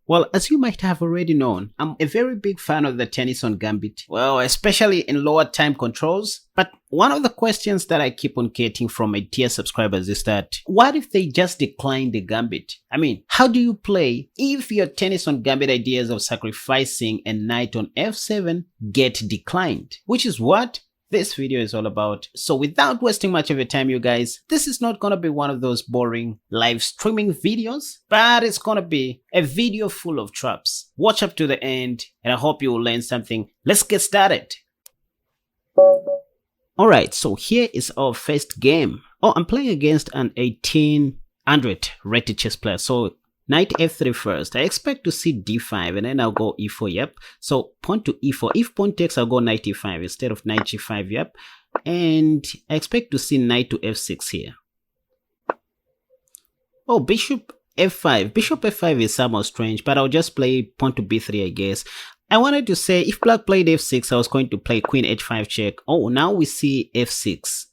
Well, as you might have already known, I'm a very big fan of the tennis on Gambit. Well, especially in lower time controls. But one of the questions that I keep on getting from my tier subscribers is that, what if they just decline the Gambit? I mean, how do you play if your tennis on Gambit ideas of sacrificing a knight on f7 get declined? Which is what this video is all about. So without wasting much of your time, you guys, this is not gonna be one of those boring live streaming videos, but it's gonna be a video full of traps. Watch up to the end and I hope you will learn something. Let's get started. Alright, so here is our first game. Oh, I'm playing against an 1800 rated chess player. So knight f3 first. I expect to see d5 and then I'll go e4, yep. So pawn to e4. If pawn takes, I'll go knight e5 instead of knight g5, yep. And I expect to see knight to f6 here. Oh, bishop f5. Bishop f5 is somehow strange, but I'll just play pawn to b3, I guess. I wanted to say if black played f6, I was going to play queen h5 check. Oh, now we see f6.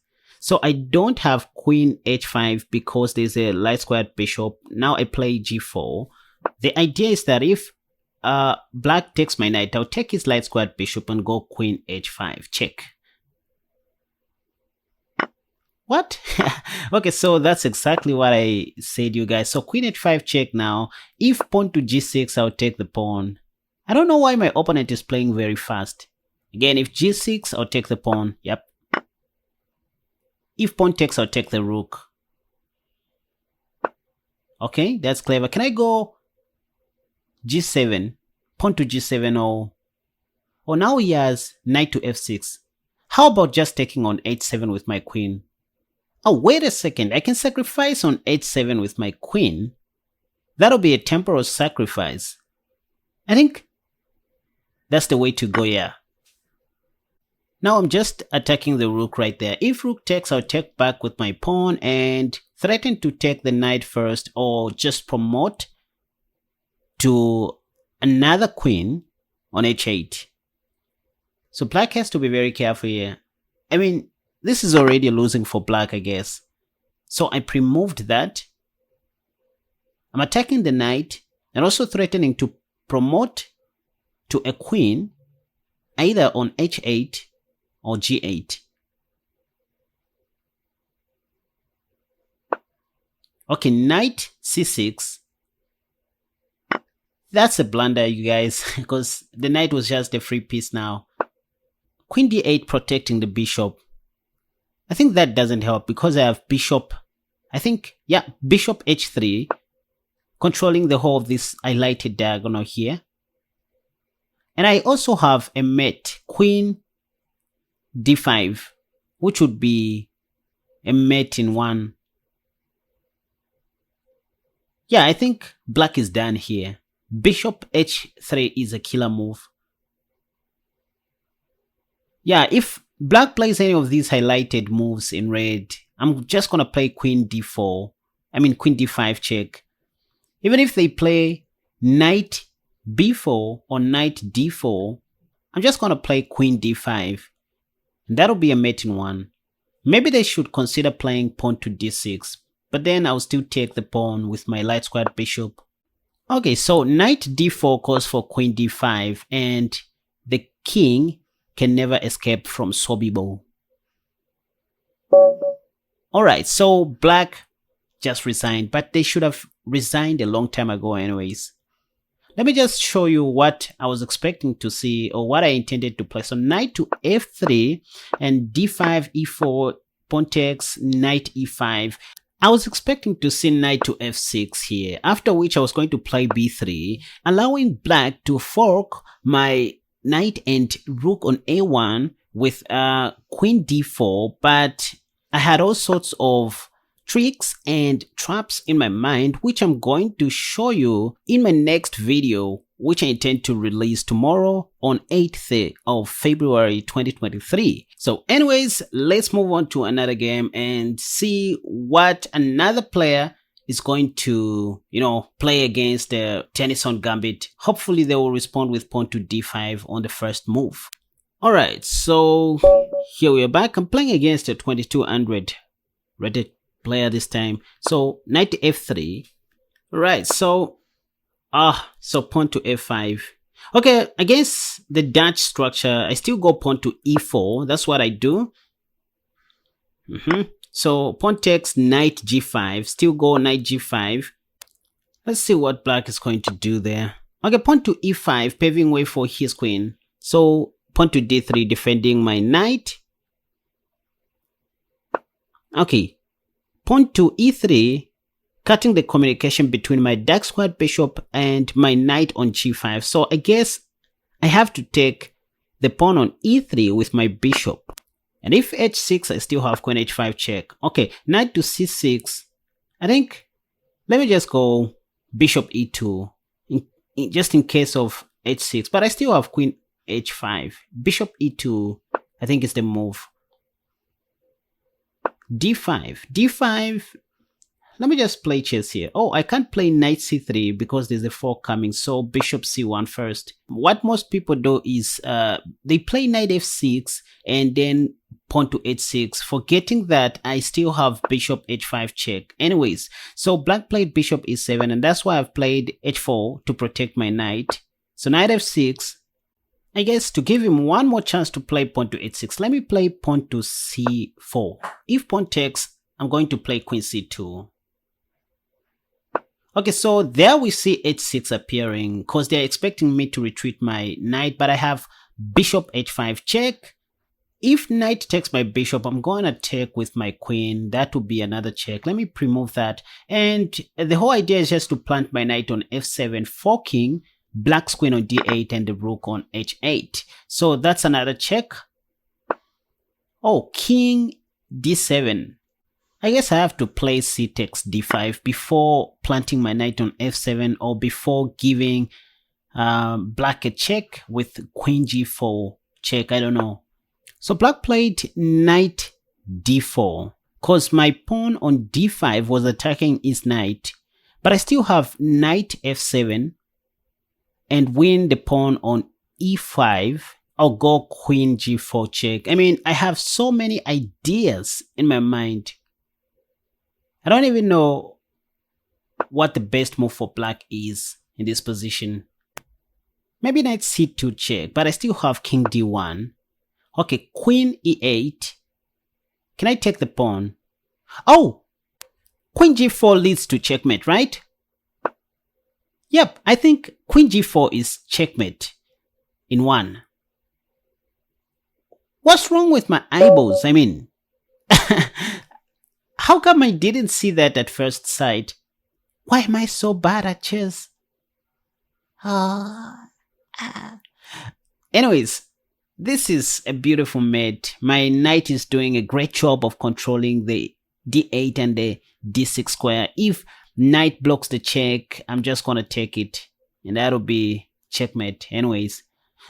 So I don't have queen h5 because there's a light squared bishop. Now I play g4. The idea is that if black takes my knight, I'll take his light squared bishop and go queen h5 check. What? Okay, so that's exactly what I said, you guys. So queen h5 check now. If pawn to g6, I'll take the pawn. I don't know why my opponent is playing very fast. Again, if g6, I'll take the pawn. Yep. If pawn takes, I'll take the rook. Okay, that's clever. Can I go g7? Pawn to g7 or now he has knight to f6. How about just taking on h7 with my queen? Oh, wait a second. I can sacrifice on h7 with my queen. That'll be a temporal sacrifice. I think that's the way to go, yeah. Now I'm just attacking the rook right there. If rook takes, I'll take back with my pawn and threaten to take the knight first or just promote to another queen on h8. So black has to be very careful here. I mean, this is already losing for black, I guess. So I pre-moved that. I'm attacking the knight and also threatening to promote to a queen either on h8 or g8. Okay, knight c6. That's a blunder, you guys, because the knight was just a free piece now. Queen d8 protecting the bishop. I think that doesn't help because I have bishop. I think, yeah, bishop h3 controlling the whole of this highlighted diagonal here. And I also have a mate, queen d5, which would be a mate in one. Yeah, I think black is done here. Bishop h3 is a killer move. Yeah, if black plays any of these highlighted moves in red, I'm just gonna play queen d4. I mean queen d5 check. Even if they play knight b4 or knight d4, I'm just gonna play queen d5. And that'll be a mate in one. Maybe they should consider playing pawn to d6, but then I'll still take the pawn with my light squared bishop. Okay, so knight d4 calls for queen d5 and the king can never escape from Sobibo. Alright, so black just resigned, but they should have resigned a long time ago anyways. Let me just show you what I was expecting to see or what I intended to play. So knight to f3 and d5, e4, pawn takes, knight e5. I was expecting to see knight to f6 here, after which I was going to play b3, allowing black to fork my knight and rook on a1 with queen d4, but I had all sorts of tricks and traps in my mind, which I'm going to show you in my next video, which I intend to release tomorrow on 8th of February 2023. So anyways, let's move on to another game and see what another player is going to, play against the tennis on Gambit. Hopefully they will respond with pawn to d5 on the first move. Alright, so here we are back. I'm playing against a 2200 rated player this time. So knight to f3. Right, so So pawn to f5. Okay, against the Dutch structure, I still go pawn to e4. That's what I do. So pawn takes knight g5. Still go knight g5. Let's see what black is going to do there. Okay, pawn to e5, paving way for his queen. So pawn to d3, defending my knight. Okay, pawn to e3, cutting the communication between my dark squared bishop and my knight on g5. So I guess I have to take the pawn on e3 with my bishop. And if h6, I still have queen h5 check. Okay, knight to c6. I think, let me just go bishop e2, just in case of h6. But I still have queen h5. Bishop e2, I think is the move. d5. Let me just play chess here. Oh, I can't play knight c3 because there's a fork coming. So bishop c1 first. What most people do is they play knight f6 and then pawn to h6, forgetting that I still have bishop h5 check. Anyways, so black played bishop e7, and that's why I've played h4 to protect my knight. So knight f6. I guess to give him one more chance to play pawn to h6, let me play pawn to c4. If pawn takes, I'm going to play queen c2. Okay, so there we see h6 appearing because they're expecting me to retreat my knight, but I have bishop h5 check. If knight takes my bishop, I'm going to take with my queen. That would be another check. Let me pre-move that. And the whole idea is just to plant my knight on f7, forking black's queen on d8 and the rook on h8. So that's another check. Oh, king d7. I guess I have to play c takes d5 before planting my knight on f7, or before giving black a check with queen g4 check. I don't know. So black played knight d4 because my pawn on d5 was attacking his knight, but I still have knight f7 and win the pawn on e5. I'll go queen g4 check. I mean, I have so many ideas in my mind. I don't even know what the best move for black is in this position. Maybe knight c2 check, but I still have king d1. Okay, queen e8. Can I take the pawn? Oh! Queen g4 leads to checkmate, right? Yep, I think queen g4 is checkmate in one. What's wrong with my eyeballs? I mean, how come I didn't see that at first sight? Why am I so bad at chess? Anyways, this is a beautiful mate. My knight is doing a great job of controlling the d8 and the d6 square. If knight blocks the check, I'm just gonna take it, and that'll be checkmate. Anyways,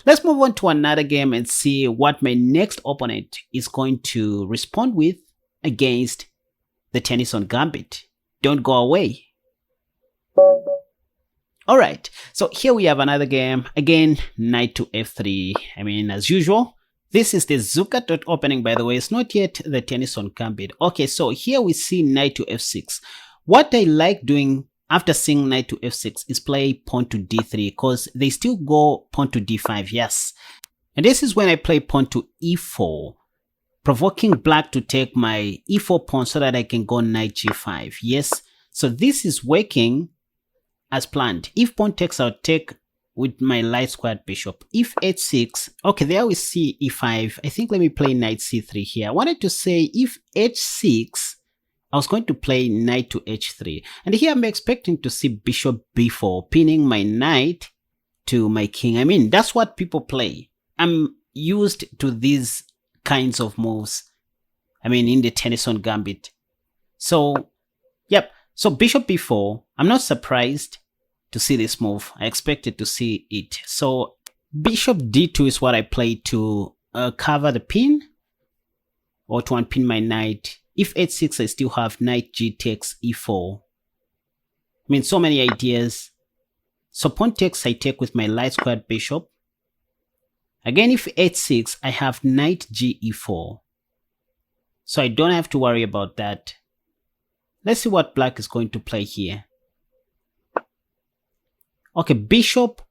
let's move on to another game and see what my next opponent is going to respond with against the tennis on Gambit. Don't go away. Alright, so here we have another game. Again, knight to f3. I mean, as usual, this is the Zucat opening, by the way. It's not yet the tennis on Gambit. Okay, so here we see knight to f6. What I like doing after seeing knight to f6 is play pawn to d3, because they still go pawn to d5, yes. And this is when I play pawn to e4, provoking black to take my e4 pawn so that I can go knight g5, yes. So this is working as planned. If pawn takes, I'll take with my light squared bishop. If h6, okay, there we see e5. I think let me play knight c3 here. I wanted to say if h6, I was going to play knight to h3. And here I'm expecting to see bishop b4, pinning my knight to my king. I mean, that's what people play. I'm used to these kinds of moves. I mean, in the tennis on Gambit. So, yep. So bishop b4, I'm not surprised to see this move. I expected to see it. So bishop d2 is what I play to cover the pin, or to unpin my knight. If h6, I still have knight g takes e4. I mean, so many ideas. So pawn takes, I take with my light squared bishop. Again, if h6, I have knight g e4. So I don't have to worry about that. Let's see what black is going to play here. Okay, bishop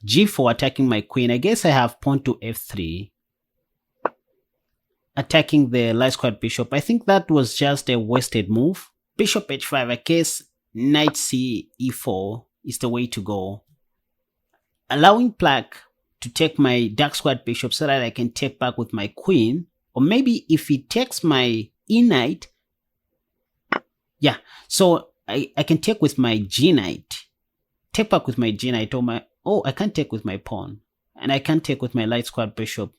g4 attacking my queen. I guess I have pawn to f3 attacking the light squared bishop. I think that was just a wasted move. Bishop h5, I guess knight c e4 is the way to go, allowing black to take my dark squared bishop so that I can take back with my queen. Or maybe if he takes my e knight, yeah, so I can take with my g knight, take back with my g knight, or my, oh, I can't take with my pawn, and I can't take with my light squared bishop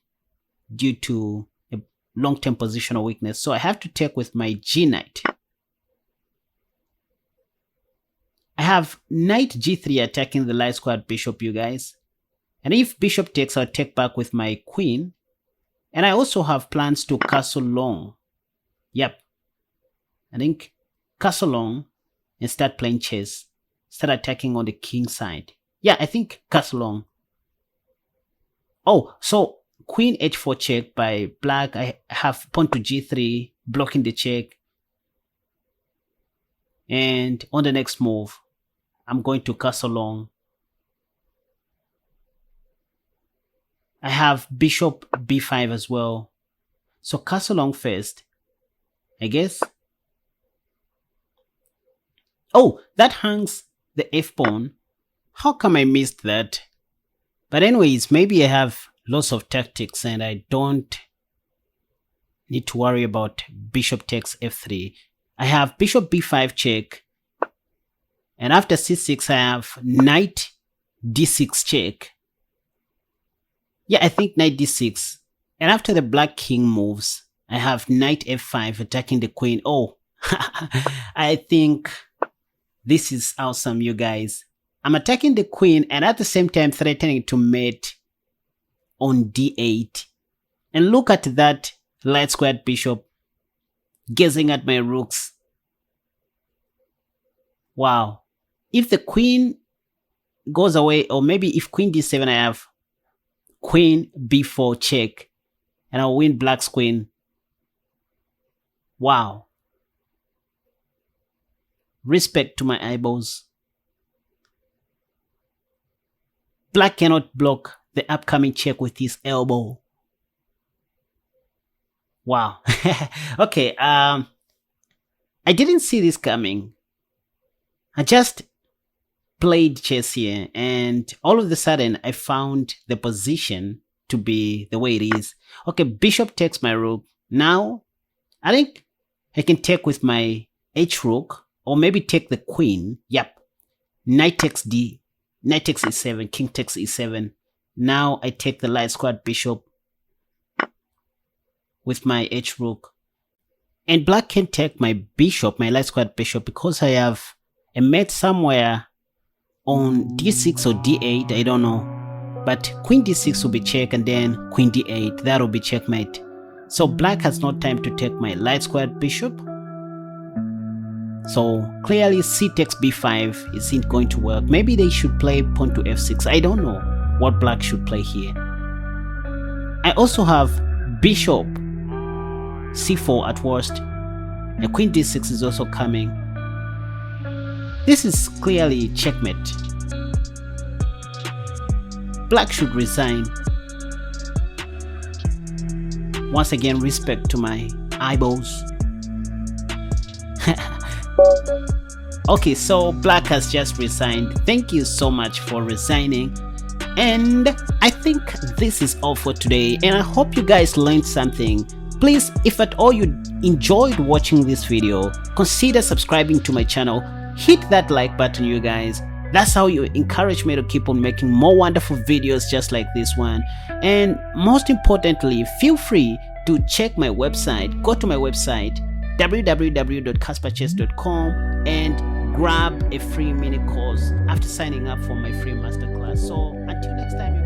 due to a long-term positional weakness. So I have to take with my g knight. I have knight g3 attacking the light squared bishop, you guys. And if bishop takes, I'll take back with my queen. And I also have plans to castle long. Yep. I think castle long and start playing chess. Start attacking on the king side. Yeah, I think castle long. Oh, so queen h4 check by black. I have pawn to g3 blocking the check. And on the next move, I'm going to castle long. I have bishop b5 as well. So castle long first, I guess. Oh, that hangs the f pawn. How come I missed that? But anyways, maybe I have lots of tactics and I don't need to worry about bishop takes f3. I have bishop b5 check. And after c6, I have knight d6 check. Yeah, I think knight d6. And after the black king moves, I have knight f5 attacking the queen. Oh, I think this is awesome, you guys. I'm attacking the queen and at the same time threatening to mate on d8. And look at that light squared bishop gazing at my rooks. Wow. If the queen goes away, or maybe if queen d7, I have queen b4 check and I'll win black's queen. Wow. Respect to my eyeballs. Black cannot block the upcoming check with his elbow. Wow. Okay, I didn't see this coming. I just played chess here and all of a sudden I found the position to be the way it is. Okay, bishop takes my rook. Now I think I can take with my h rook or maybe take the queen. Yep. Knight takes d, knight takes e7, king takes e7. Now I take the light squared bishop with my h rook. And black can take my bishop, my light squared bishop, because I have a mate somewhere on d6 or d8, I don't know. But queen d6 will be check and then queen d8, that will be checkmate. So black has no time to take my light squared bishop. So clearly c takes b5 isn't going to work. Maybe they should play pawn to f6. I don't know what black should play here. I also have bishop c4 at worst. And queen d6 is also coming. This is clearly checkmate. Black should resign. Once again, respect to my eyeballs. Okay, so black has just resigned. Thank you so much for resigning. And I think this is all for today. And I hope you guys learned something. Please, if at all you enjoyed watching this video, consider subscribing to my channel. Hit that like button, you guys. That's how you encourage me to keep on making more wonderful videos just like this one. And most importantly, feel free to check my website. Go to my website www.casperchess.com and grab a free mini course after signing up for my free masterclass. So until next time.